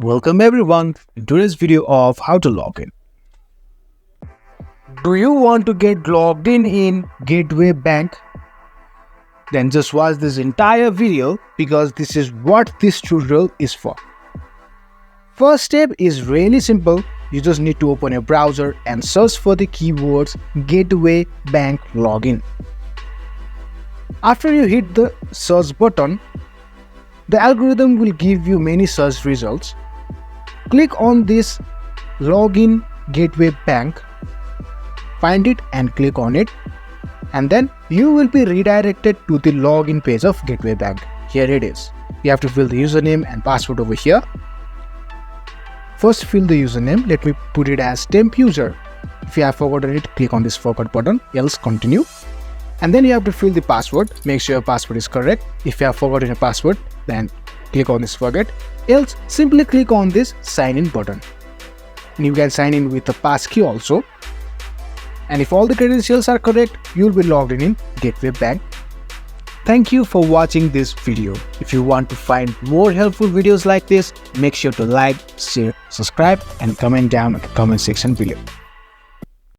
Welcome everyone in today's video of how to log in. Do you want to get logged in Gateway Bank? Then just watch this entire video because this is what this tutorial is for. First step is really simple. You just need to open your browser and search for the keywords Gateway Bank Login. After you hit the search button, the algorithm will give you many search results. Click on this Login Gateway Bank, find it and click on it, and then you will be redirected to the login page of Gateway Bank. Here it is. You have to fill the username and password over here. First fill the username. Let me put it as temp user. If you have forgotten it, click on this forgot button, else continue. And then you have to fill the password. Make sure your password is correct. If you have forgotten your password, then click on this forget, else simply click on this sign in button. And you can sign in with the passkey also. And if all the credentials are correct, you will be logged in Gateway Bank. Thank you for watching this video. If you want to find more helpful videos like this, make sure to like, share, subscribe and comment down in the comment section below.